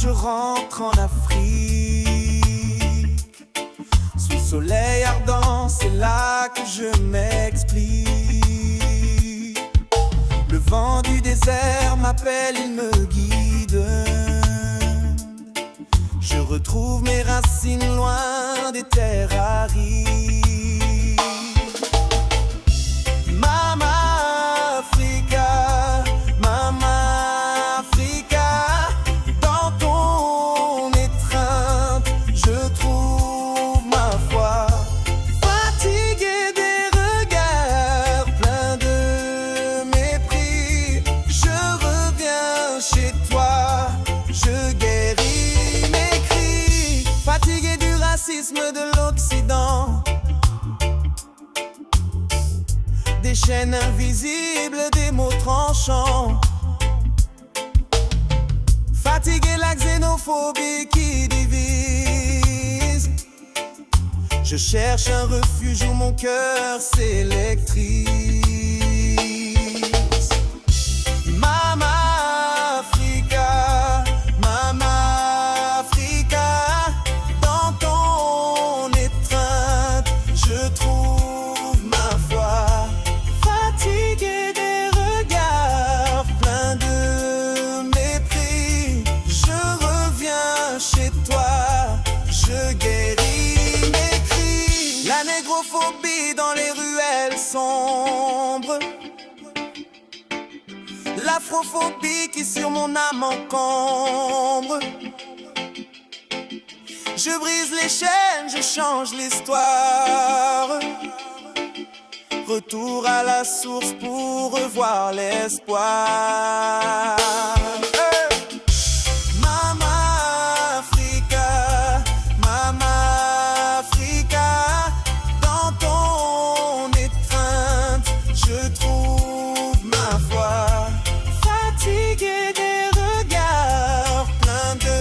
je rentre en Afrique. Sous le soleil ardent, c'est là que je m'explique. Le vent du désert m'appelle, il me guide. Je retrouve mes racines loin des terres arides. Mama Africa, Mama Africa, dans ton étreinte, je trouve ma foi. Fatigué des regards pleins de mépris, je reviens chez toi, je guéris mes cris. Fatigué du racisme de l'Occident, des chaînes invisibles, des mots tranchants. Fatigué la xénophobie qui divise, je cherche un refuge où mon cœur s'électrise. Mama Africa, Mama Africa, dans ton étreinte, je trouve ma foi. Fatigué des regards pleins de mépris, je reviens chez toi, je guéris mes cris. La négrophobie dans les ruelles sombres, l'afrophobie qui sur mon âme encombre. Je brise les chaînes, je change l'histoire. Retour à la source pour revoir l'espoir. Mama Africa, Mama Africa, dans ton étreinte, je trouve ma foi. Fatigué des regards pleins de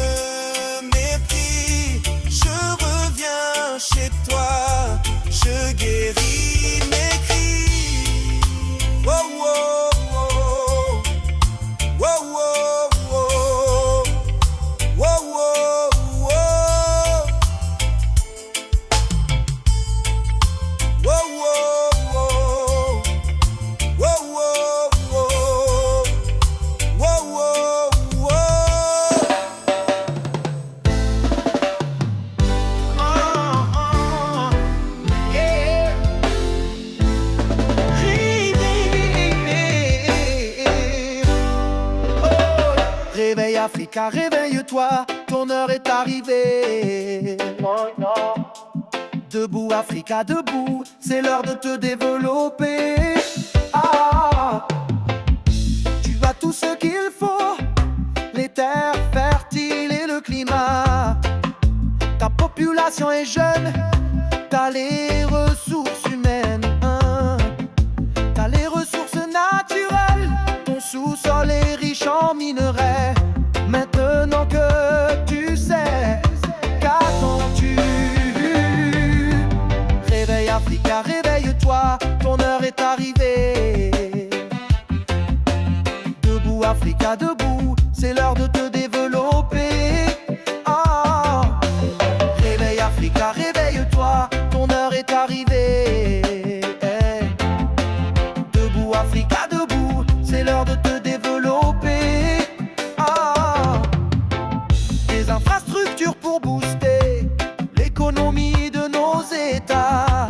mépris, je reviens chez toi, je guéris mes cris. Wow, wow, wow. Wow, wow, wow. Wow, wow, wow. Wow, wow, wow. Wow, wow, wow. Wow, wow, wow. Yeah. Réveille Africa, réveille-toi, ton heure est arrivée. Debout Africa, debout, c'est l'heure de te développer. Ah, tu as tout ce qu'il faut, les terres fertiles et le climat. Ta population est jeune, t'as les ressources humaines, hein. T'as les ressources naturelles, ton sous-sol est riche en minerais. Maintenant que tu sais, qu'attends-tu? Réveille Africa, réveille-toi, ton heure est arrivée. Debout Africa, debout, c'est l'heure de te développer. Ah, réveille Africa, réveille-toi, ton heure est arrivée. Hey. Debout Africa, debout, c'est l'heure de te développer. Ah, des infrastructures pour booster l'économie de nos États.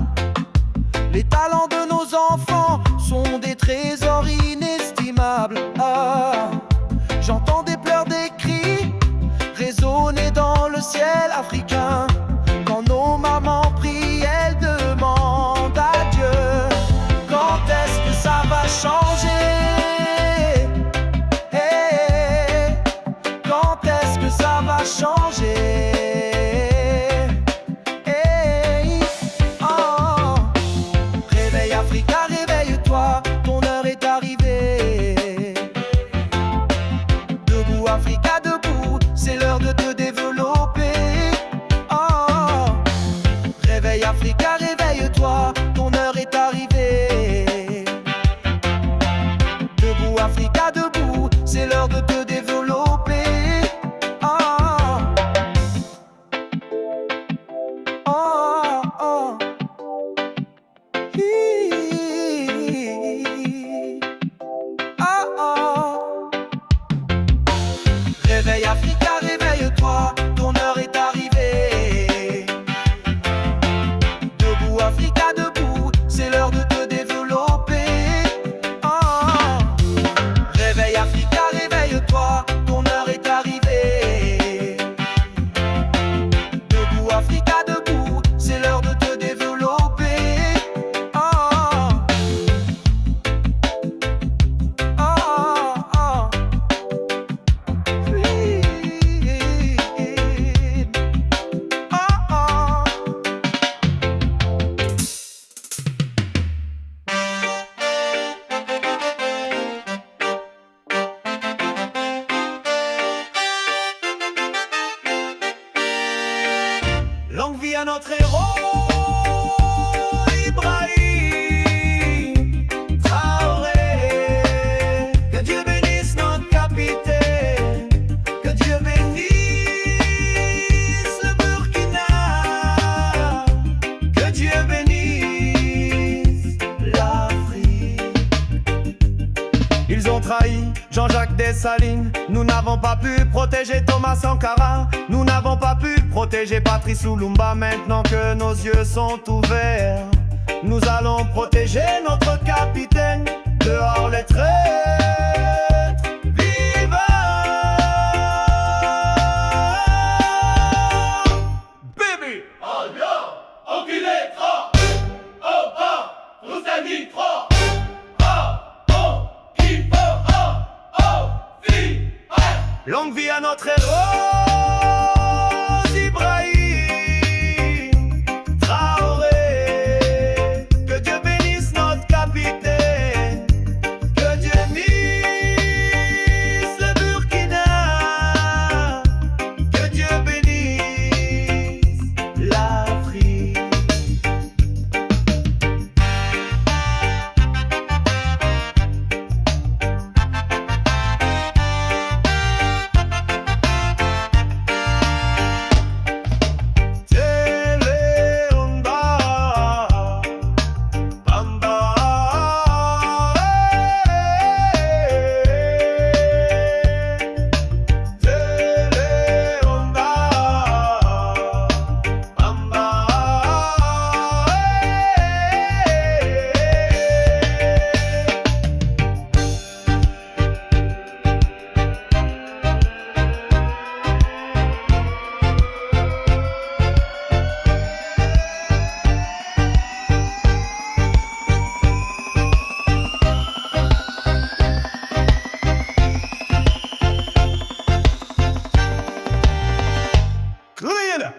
Les talents de nos enfants sont des trésors inestimables. Ah, j'entends des pleurs, des cris résonner dans le ciel africain. Quand nos mamans prient, elles demandent à Dieu, quand est-ce que ça va changer? Hey, quand est-ce que ça va changer? Hey, oh. Réveille Africa, réveille-toi, ton heure est arrivée. Debout Africa, debout, c'est l'heure de te développer. Oh. Longue vie à notre héros, Ibrahim Traoré. Que Dieu bénisse notre capitaine, que Dieu bénisse le Burkina, que Dieu bénisse l'Afrique. Ils ont trahi Jean-Jacques Dessalines. Nous n'avons pas pu protéger Thomas Sankara. Nous n'avons pas pu protéger Patrice Lumumba. Maintenant que nos yeux sont ouverts, nous allons protéger notre capitaine. Dehors les traîtres, viva Baby Albion, enculé trop. Oh oh, Rousani trop. Longue vie à notre héros, Ibrahim Traoré. Que Dieu bénisse notre capitaine, que Dieu bénisse le Burkina, que Dieu bénisse l'Afrique.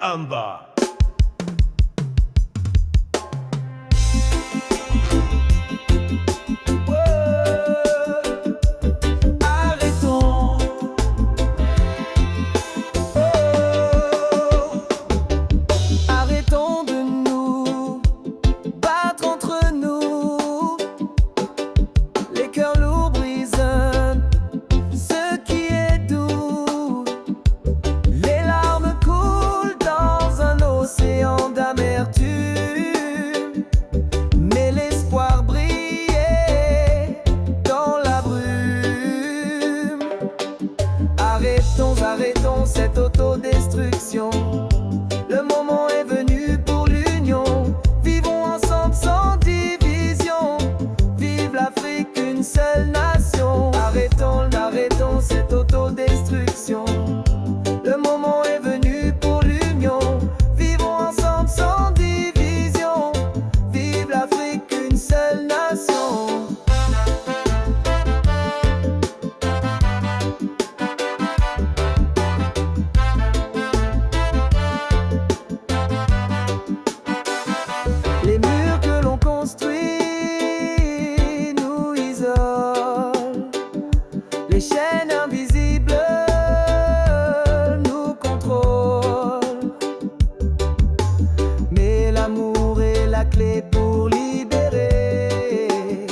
Amba. Arrêtons. Arrêtons de nous battre entre nous. Les cœurs lourds brisent ce qui est doux. Les larmes coulent dans un océan d'amertume, mais l'espoir brillait dans la brume. Arrêtons, arrêtons cette autodestruction. Le moment est venu pour l'union. Vivons ensemble sans division. Vive l'Afrique, une seule nation. Arrêtons, arrêtons cette autodestruction. Le moment est venu pour l'union. Vivons ensemble sans division. Vive l'Afrique, une seule nation. Les murs que l'on construit nous isolent. Les chaînes invisibles nous contrôlent. Mais l'amour est la clé pour libérer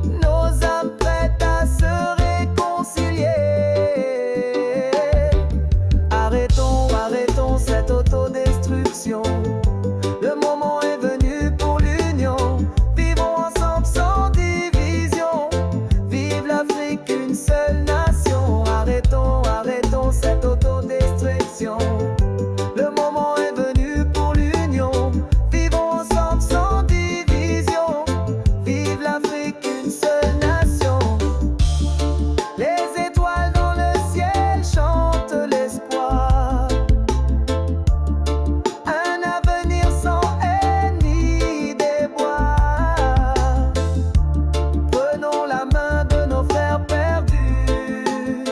nos âmes prêtes à se réconcilier. Arrêtons, arrêtons cette autodestruction. Le moment est venu pour l'union. Vivons ensemble sans division. Vive l'Afrique, une seule nation. Arrêtons, arrêtons cette autodestruction. Le moment est venu pour l'union. Vivons ensemble sans division. Vive l'Afrique, une seule nation. Les étoiles dans le ciel chantent l'espoir. Un avenir sans haine ni déboire. Prenons la main de nos frères perdus,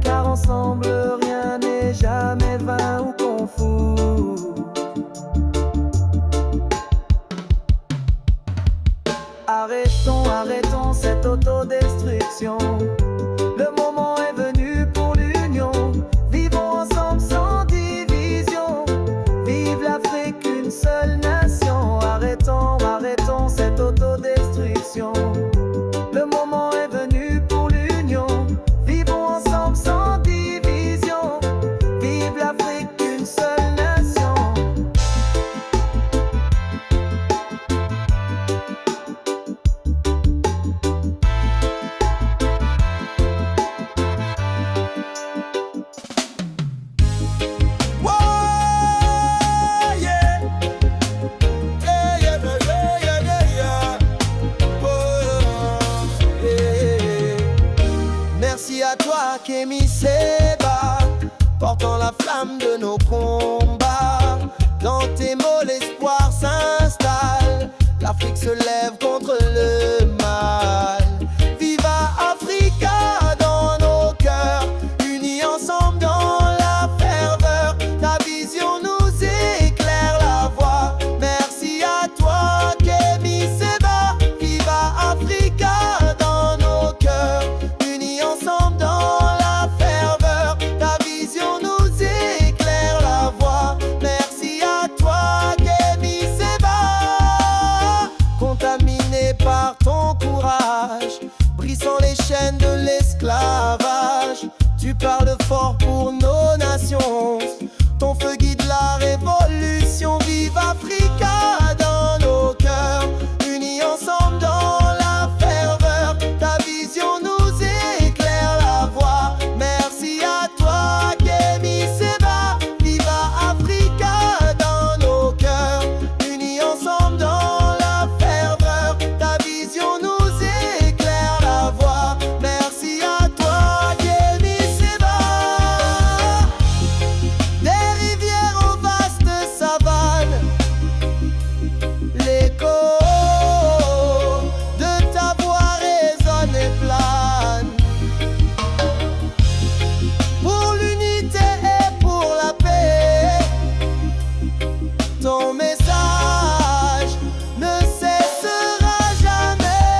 car ensemble rien n'est jamais vain ou confus. Arrêtons, arrêtons cette autodestruction. Le moment est venu pour l'union. Vivons ensemble sans division. portant la flamme de nos combats. Dans tes mots l'espoir s'installe, l'Afrique se lève contre le mal. Viva Africa dans nos cœurs, unis ensemble dans la ferveur. Ta vision nous éclaire la voie. Merci à toi Kémy Séba. Viva Africa dans nos cœurs, unis ensemble dans la ferveur. Ta vision nous éclaire la voie. Merci à toi Kémy Séba. Contaminé par ton courage, brisant les chaînes de l'esclavage, tu parles fort pour nos nations. Ton feu guide la révolution. Vive Africa dans nos cœurs, unis ensemble dans la ferveur. Ta vision nous éclaire la voie. Merci à toi Kémy Séba. Viva Africa dans nos cœurs, unis ensemble dans la ferveur. Ta vision nous éclaire la voie. Merci à toi Kémy Séba. Des rivières aux vastes savanes, l'écho de ta voix résonne et plane. Pour l'unité et pour la paix, ton message ne cessera jamais.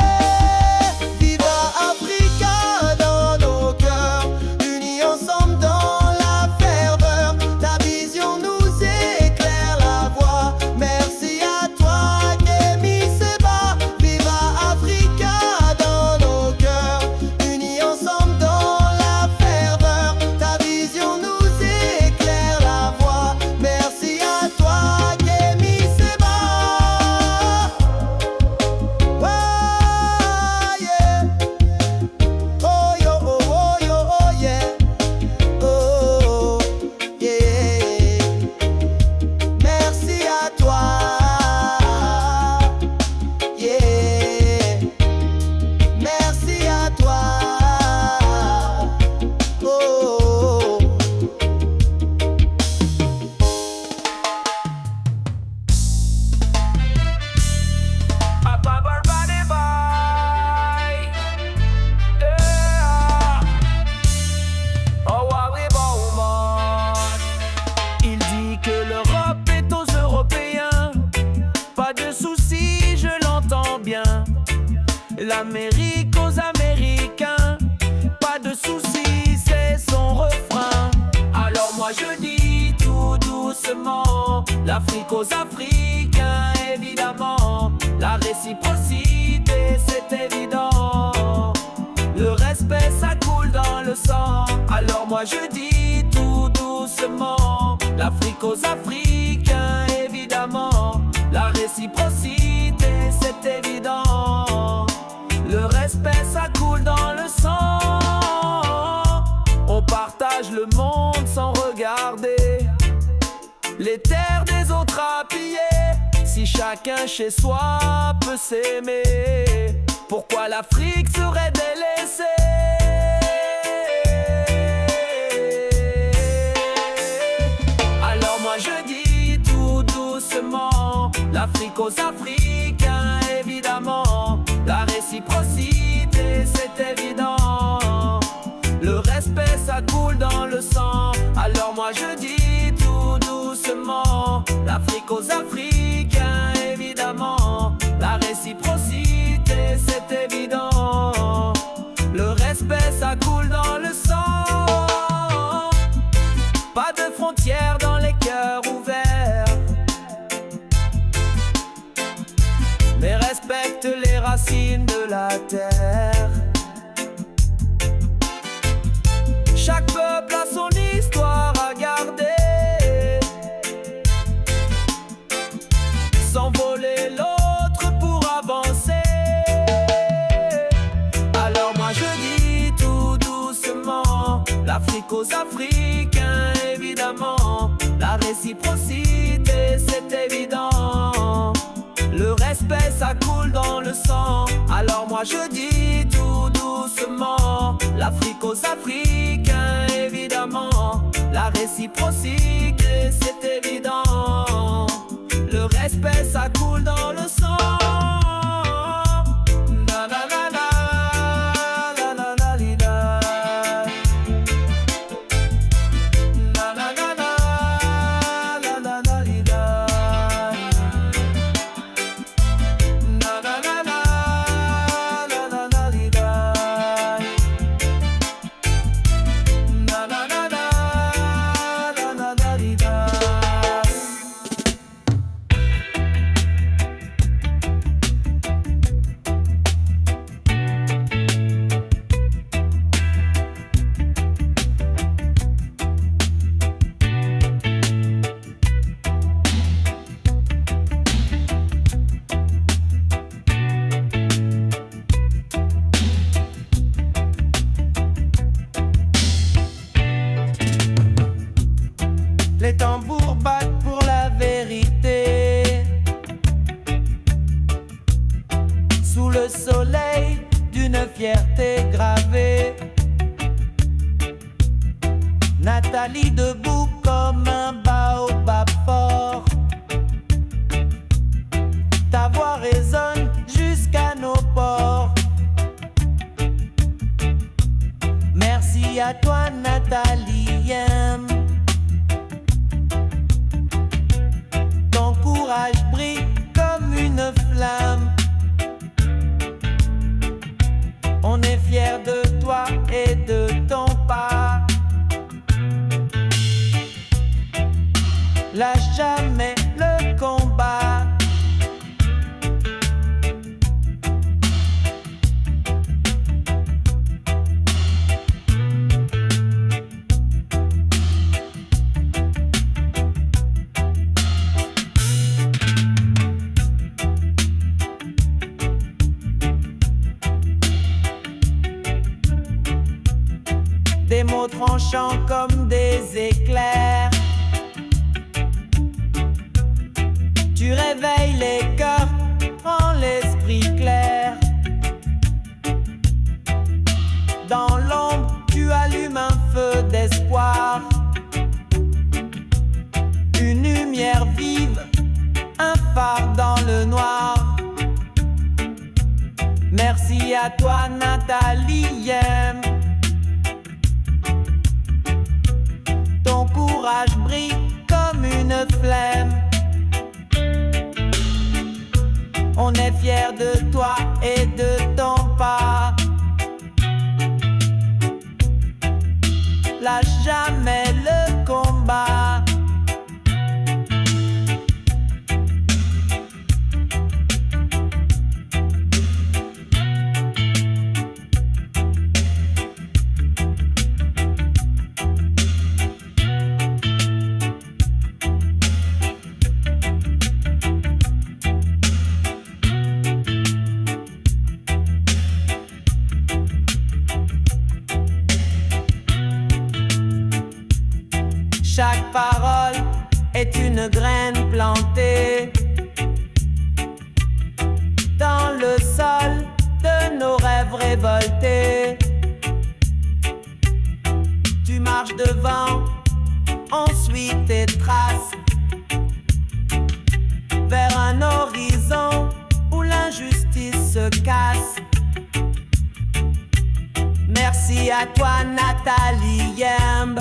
Viva Africa dans nos cœurs, unis ensemble dans la ferveur. Ta vision nous éclaire la voie. Merci à toi Kémy Séba. Viva Africa dans nos cœurs, unis ensemble dans la ferveur. Ta vision nous éclaire la voie. Merci à toi Kémy Séba. Oh yeah. Oh yo oh yo oh yeah. Oh yeah. Merci à toi. Yeah. Merci à toi. Oh. Papa Barbary Boy. Yeah. Oh, Wari Bowman. Il dit que l'Europe est aux Européens. Pas de soucis, je l'entends bien. L'Amérique aux Américains. Pas de soucis, c'est son refrain. Alors moi je dis tout doucement, l'Afrique aux Africains, évidemment. La réciprocité, c'est évident. Le respect, ça coule dans le sang. Alors moi je dis tout doucement, l'Afrique aux Africains, évidemment. La réciprocité, c'est évident. Le respect, ça coule dans le sang. On partage le monde sans regarder les terres des autres à piller. Si chacun chez soi peut s'aimer, pourquoi l'Afrique serait délaissée? Alors moi je dis tout doucement, l'Afrique aux Africains, évidemment. La réciprocité, c'est évident. Le respect, ça coule dans le sang. Alors moi je dis tout doucement, l'Afrique aux Africains, évidemment. La réciprocité, c'est évident. Le respect, ça coule dans le sang. Pas de frontières dans les cœurs ouverts, mais respecte les racines de la terre. Chaque peuple a son histoire à garder, sans voler l'autre pour avancer. Alors moi je dis tout doucement, l'Afrique aux Africains, évidemment. La réciprocité, c'est évident. Le respect, ça coule dans le sang. Alors moi je dis tout doucement, l'Afrique aux Africains, évidemment. La la réciprocité, c'est évident. Le respect, ça coule dans le sang. Na na na na, la la la li la. Na na na na, la la la li la. Na na na na, la la la li la. Na na na na, la la la li la. Les tambours battent pour la vérité. Sous le soleil d'une fierté gravée, Nathalie debout comme un baobab fort. Ta voix résonne jusqu'à nos ports. Merci à toi Nathalie. Ton courage brille comme une flamme. On est fiers de toi et de ton pas. Lâche jamais le combat. Des mots tranchants comme des éclairs. Tu réveilles les cœurs, rends l'esprit clair. Dans l'ombre, tu allumes un feu d'espoir. Une lumière vive, un phare dans le noir. Merci à toi Nathalie. Ton courage brille comme une flemme. On est fiers de toi et de ton pas. Lâche jamais le combat. Chaque parole est une graine plantée dans le sol de nos rêves révoltés. Tu marches devant, on suit tes traces vers un horizon où l'injustice se casse. Merci à toi Nathalie Yemb.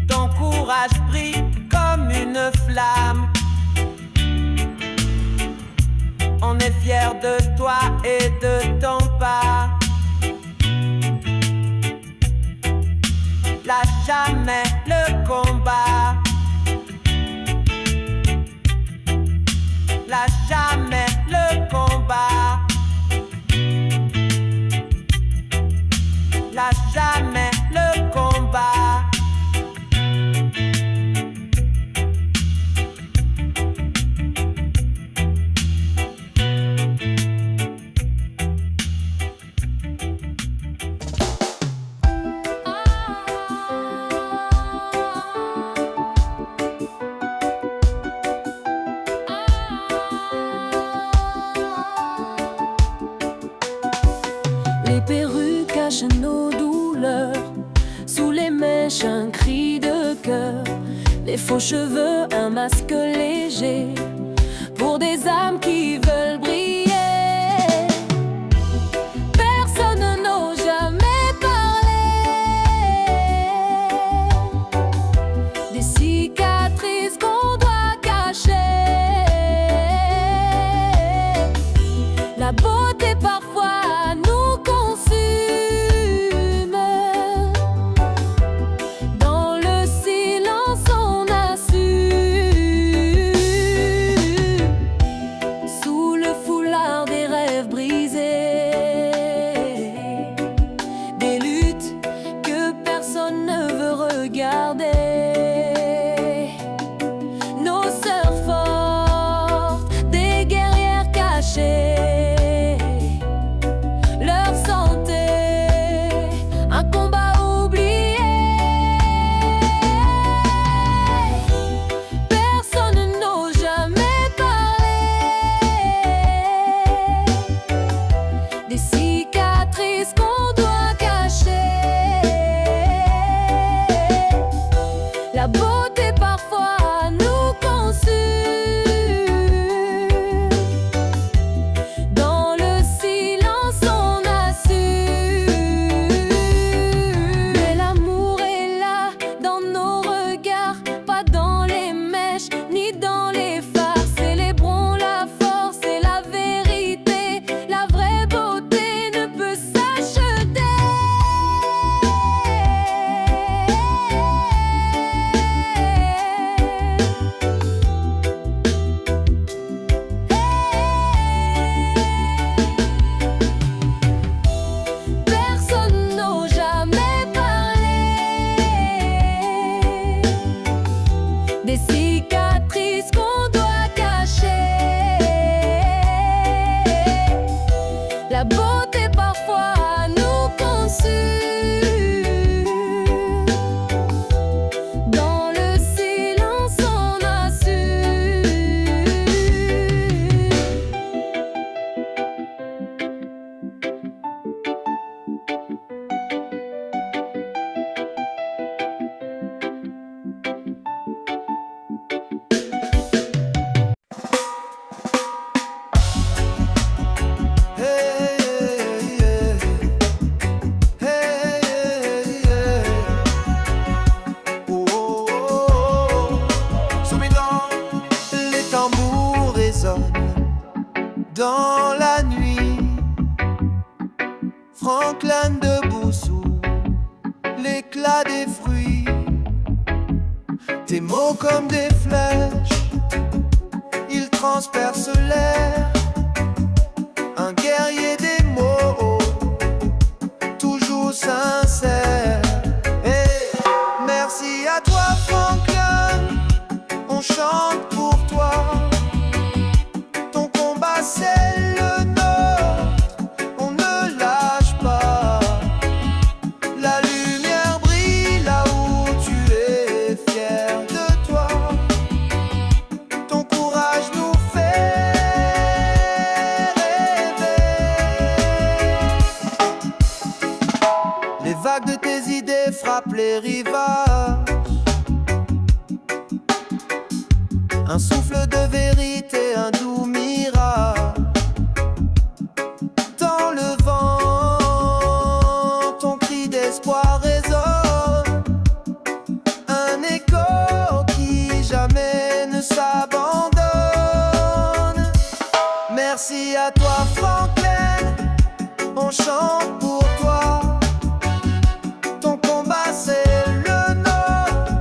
Ton courage brille comme une flamme. On est fiers de toi et de ton pas. Lâche jamais le combat. Lâche jamais le combat. Lâche jamais le combat. Les perruques cachent nos douleurs. mèche, un cri de cœur, les faux cheveux, un masque léger, pour des âmes qui veulent briller. Personne n'ose jamais parler des cicatrices qu'on doit cacher. La beauté parfois nous consume. Dans le silence on a su, sous le foulard des rêves brisés, des luttes que personne ne veut regarder. Nos sœurs fortes, des guerrières cachées, leur santé, un combat oublié. Personne n'ose jamais parler des cicatrices qu'on doit cacher. La beauté parfois nous consume. Dans le silence on a su. Mais l'amour est là dans nos regards, pas dans les mèches ni dans les phares. Célébrons la force et la vérité. La vraie beauté ne peut s'acheter. Personne n'ose jamais parler des cicatrices qu'on doit cacher. La beauté parfois nous consume. Dans le silence on a su. Les tambours résonnent dans la nuit. Franklin debout sous l'éclat des fruits. Tes mots comme des flèches, ils transpercent l'air. Un guerrier des mots, toujours sincère. Et merci à toi Franklin, on chante pour toi. Ton combat c'est le nôtre, on ne lâche pas. La lumière brille là où tu es fier de toi. Ton courage nous fait rêver. Les vagues de tes idées frappent les rivages. Un souffle de vérité, un doux mirage. Dans le vent, ton cri d'espoir résonne. Un écho qui jamais ne s'abandonne. Merci à toi Franklin, on chante pour toi. Ton combat c'est le nôtre,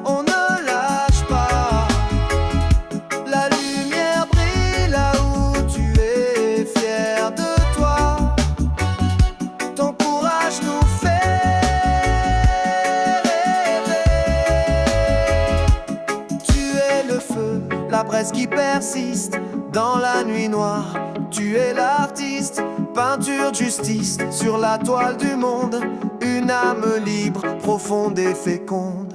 on ne lâche pas. La lumière brille là où tu es fier de toi. Ton courage nous fait rêver. Tu es le feu, la braise qui persiste dans la nuit noire. Tu es l'artiste, peinture de justice sur la toile du monde. Une âme libre, profonde et féconde.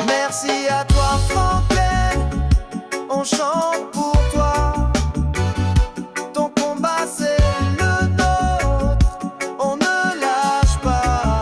Merci à toi Franklin, on chante pour toi. Ton combat c'est le nôtre, on ne lâche pas.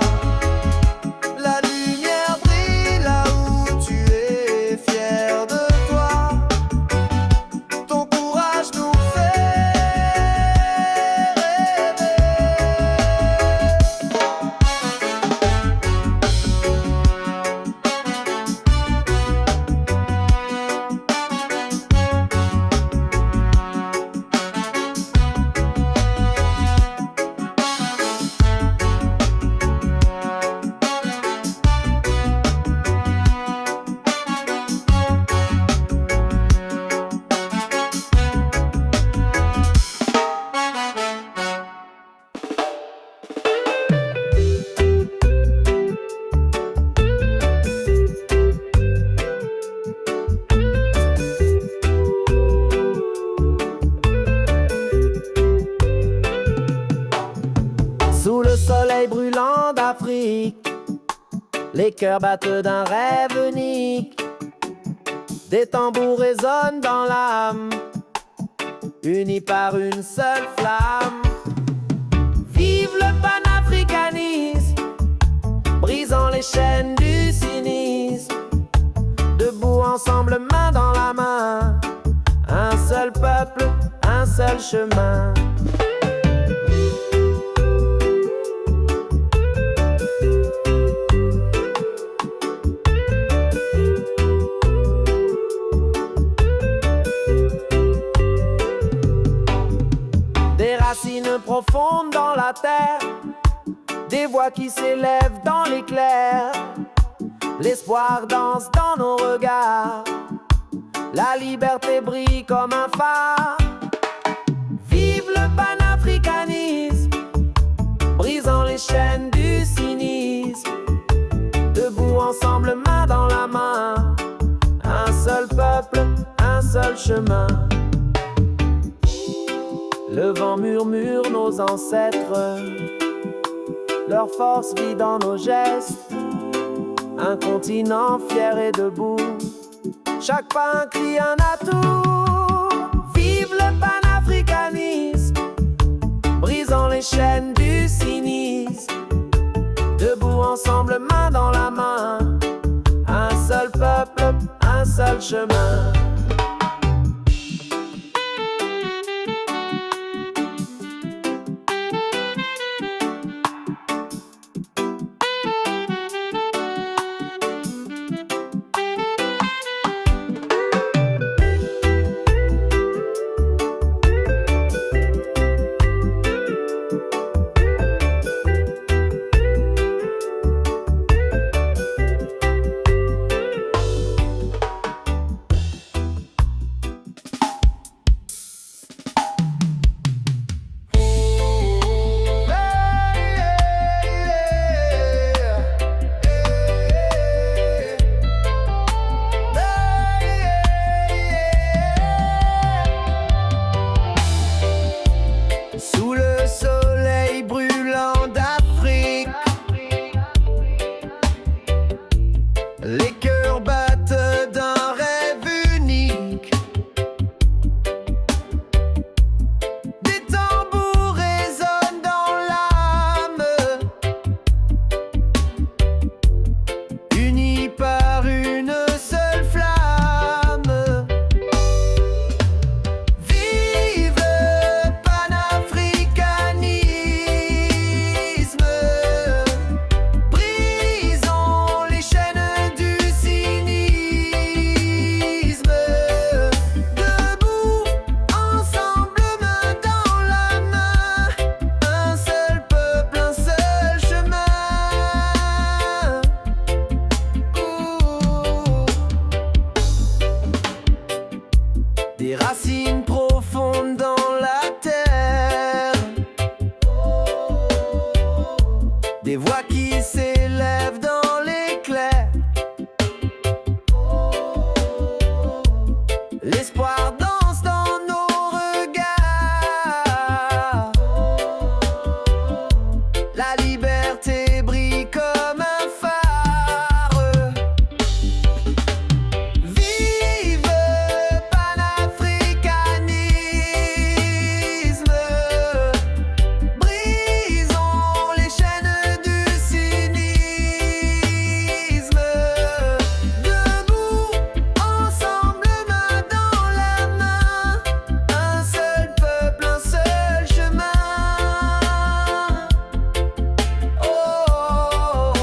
soleil brûlant d'Afrique, les cœurs battent d'un rêve unique. Des tambours résonnent dans l'âme, unis par une seule flamme. Vive le panafricanisme, brisant les chaînes du cynisme. Debout ensemble, main dans la main, un seul peuple, un seul chemin. Des racines profondes dans la terre, des voix qui s'élèvent dans l'éclair. L'espoir danse dans nos regards, la liberté brille comme un phare. Vive le panafricanisme, brisant les chaînes du cynisme. Debout ensemble, main dans la main, un seul peuple, un seul chemin. Le vent murmure nos ancêtres, leur force vit dans nos gestes. Un continent fier et debout, chaque pas un cri, un atout. Vive le panafricanisme, brisant les chaînes du cynisme. Debout ensemble, main dans la main, un seul peuple, un seul chemin. Sous le soleil brûlant d'Afrique, les cœurs battent d'un rêve unique. Des tambours résonnent dans l'âme, unis par une seule flamme. Vive le panafricanisme, brisons les chaînes du cynisme. Debout, ensemble, main dans la main, un seul peuple, un seul chemin. Des racines profondes dans la terre, des voix qui s'élèvent dans l'éclair. L'espoir danse dans nos regards, la liberté brille comme un phare. Vive le panafricanisme, brisons les chaînes du cynisme. Debout, ensemble, main dans la main, un seul peuple, un seul chemin. Oh,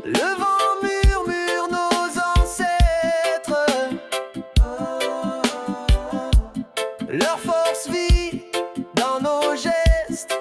le vent murmure nos ancêtres, leur force vit dans nos gestes.